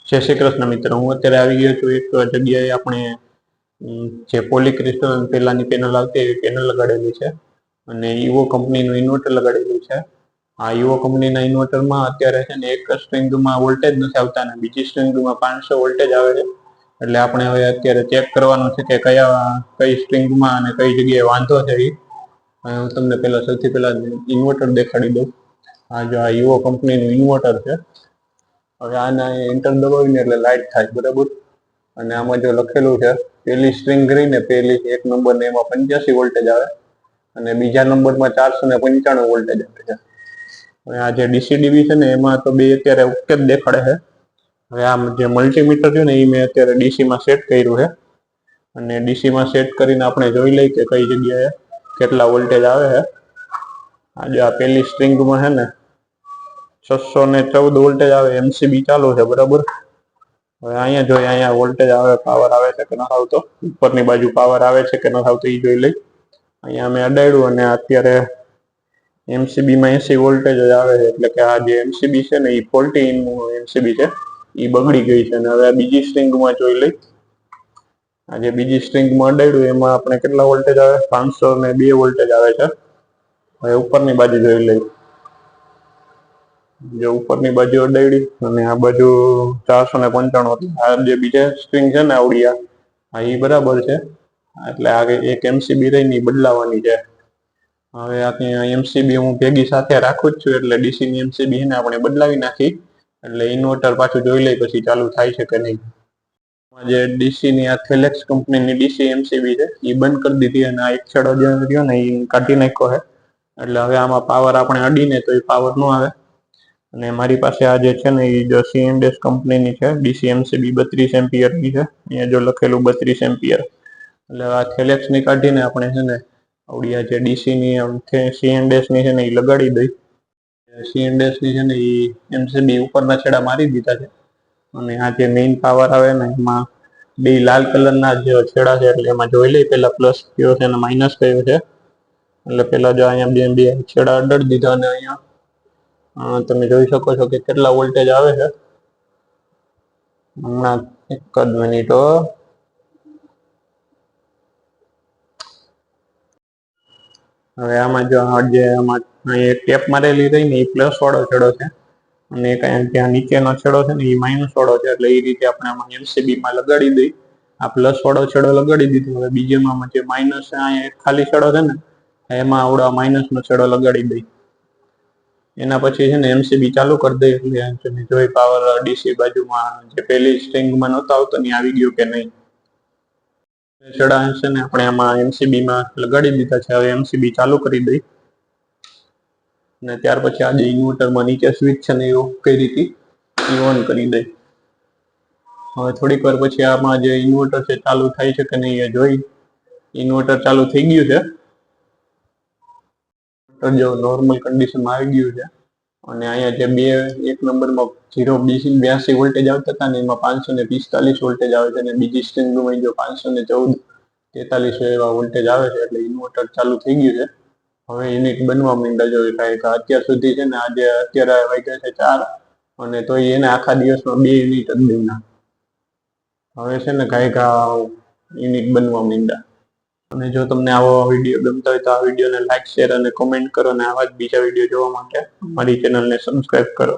જય શ્રી કૃષ્ણ મિત્રો, હું અત્યારે આવી ગયો છું એક જગ્યાએ. આપણે જે પોલીક્રિસ્ટલ પેલાની પેનલ આવતી એવી પેનલ લગાડેલી છે અને ઈવો કંપનીનું ઇન્વર્ટર લગાડેલું છે. આ ઈવો કંપનીના ઇન્વર્ટરમાં અત્યારે છે ને એક સ્ટ્રિંગમાં વોલ્ટેજ નથી આવતા અને બીજી સ્ટ્રિંગમાં 500 વોલ્ટેજ આવે છે. એટલે આપણે હવે અત્યારે ચેક કરવાનું છે કે કઈ સ્ટ્રિંગમાં અને કઈ જગ્યાએ વાંધો છે. હું તમને સૌથી પહેલા ઇન્વર્ટર દેખાડી દઉં. આ જો આ ઈવો કંપનીનું ઇન્વર્ટર છે. હવે આના એન્ટર દબાવીને એટલે લાઇટ થાય, બરાબર. અને આમાં જો લખેલું છે પેલી સ્ટ્રિંગ રહીને પેલી 1 નંબર ને એમાં 85 વોલ્ટેજ આવે અને બીજા નંબરમાં 495 વોલ્ટેજ આવે છે. હવે આ જે ડીસી-ડીવી છે ને એમાં તો બે અત્યારે ઓકે જ દેખાડે છે. હવે આ જે મલ્ટીમીટર છે ને એ મેં અત્યારે ડીસીમાં સેટ કર્યું છે અને ડીસીમાં સેટ કરીને આપણે જોઈ લઈ કે કઈ જગ્યાએ કેટલા વોલ્ટેજ આવે છે. આજે આ પેલી સ્ટ્રિંગમાં છે ને 614 વોલ્ટેજ આવે, એમસીબી ચાલુ છે, બરાબર. હવે અહીંયા જોઈએ, અહીંયા વોલ્ટેજ આવે, પાવર આવે છે કે નથી આવતો, ઉપરની બાજુ પાવર આવે છે કે નથી આવતો એ જોઈ લઈ. અહીંયા અમે અડાડ્યું અને અત્યારે એમસીબીમાં 80 વોલ્ટેજ જ આવે છે. એટલે કે આ જે એમસીબી છે ને એ ફોલ્ટી એમસીબી છે, એ બગડી ગઈ છે. અને હવે આ બીજી સ્ટ્રિંગમાં જોઈ લઈ. આ જે બીજી સ્ટ્રિંગમાં અડાડ્યું એમાં આપણે કેટલા વોલ્ટેજ આવે? 502 વોલ્ટેજ આવે છે. હવે ઉપરની બાજુ જોઈ લઈ. જે ઉપરની બાજુ અડાડી અને આ બાજુ 495. આ જે બીજા સ્ટ્રિંગ છે ને આવડિયા, એ બરાબર છે. એટલે આ એક એમસીબી રહીને બદલાવાની છે. હવે આ એમસીબી હું ભેગી સાથે રાખું જ છું, એટલે ડીસીની એમસીબી ને આપણે બદલાવી નાખી. એટલે ઇન્વર્ટર પાછું જોઈ લઈ પછી ચાલુ થાય છે કે નહીં. જે ડીસીની આ થેલેક્સ કંપનીની ડીસી એમસીબી છે એ બંધ કરી દીધી અને આ એક છેડો જે રહ્યો ને એ કાઢી નાખ્યો છે. એટલે હવે આમાં પાવર આપણે અડીને તો એ પાવર ન આવે. અને મારી પાસે આ જે છે ને એ જો સીએનડેસ કંપનીની છે, ડીસી એમસીબી 32 એમ્પિયરની છે. અહીંયા જો લખેલું 32 એમ્પિયર. એટલે આ થેલેક્સની કાઢીને આપણે છે ને આવડી આ જે ડીસીની સીએનડેસની છે ને એ લગાડી દઈ. સીએનડેસની છે ને એ એમસીબી ઉપરના છેડા મારી દીધા છે અને આ જે મેઇન પાવર આવે ને એમાં બે લાલ કલરના જે છેડા છે, એટલે એમાં જોઈ લઈ પેલા પ્લસ કયો છે અને માઇનસ કયો છે. એટલે પેલા જો અહીંયા બે છેડા અડાડી દીધા અને અહીંયા તમે જોઈ શકો છો કે કેટલા વોલ્ટેજ આવે છે. હમણાં એક જ મિનિટ. હવે આમાં જો આમાં એક ટેપ મારેલી રહી ને એ પ્લસ વાળો છેડો છે અને ત્યાં નીચેનો છેડો છે ને એ માઇનસ વાળો છે. એટલે એ રીતે આપણે આમાં એમસીબીમાં લગાડી દઈ. આ પ્લસ વાળો છેડો લગાડી દીધો. હવે બીજામાં જે માઇનસ અહીંયા ખાલી છેડો છે ને એમાં આવડા માઇનસનો છેડો લગાડી દઈ. એના પછી છે ને એમસીબી ચાલુ કરી દઈ. એટલે જોઈ પાવર ડીસી બાજુમાં જે પેલી સ્ટ્રિંગમાં નહોતો આવતો ને આવી ગયો કે નહીં. છેડા છે ને આપણે આમાં એમસીબીમાં લગાડી દીધા છે. હવે એમસીબી ચાલુ કરી દઈ અને ત્યાર પછી આજે ઇન્વર્ટરમાં નીચે સ્વિચ છે ને એ કઈ રીતે ઓન કરી દઈ. હવે થોડીક વાર પછી આમાં જે ઇન્વર્ટર છે ચાલુ થાય છે કે નહીં એ જોઈ. ઇન્વર્ટર ચાલુ થઈ ગયું છે, જો નોર્મલ કન્ડિશનમાં આવી ગયું છે. અને અહીંયા જે એક નંબરમાં 082 વોલ્ટેજ આવતા હતા ને એમાં 545 વોલ્ટેજ આવે છે અને બીજી સ્ટ્રિંગમાં જો 514 43 એવા વોલ્ટેજ આવે છે. એટલે ઇન્વર્ટર ચાલુ થઈ ગયું છે. હવે યુનિટ બનવા માંડ્યા જોઈએ. કાંઈક અત્યાર સુધી છે ને અત્યારે વાગ્યા છે 4 અને તો એને આખા દિવસમાં 2 યુનિટ જ બન્યા. હવે છે ને કાંઈક યુનિટ બનવા માંડ્યા. અને જો તમને આવો વિડીયો ગમતો હોય તો આ વિડીયોને લાઈક, શેર અને કોમેન્ટ કરો અને આવા જ બીજા વિડીયો જોવા માટે મારી ચેનલને સબસ્ક્રાઈબ કરો.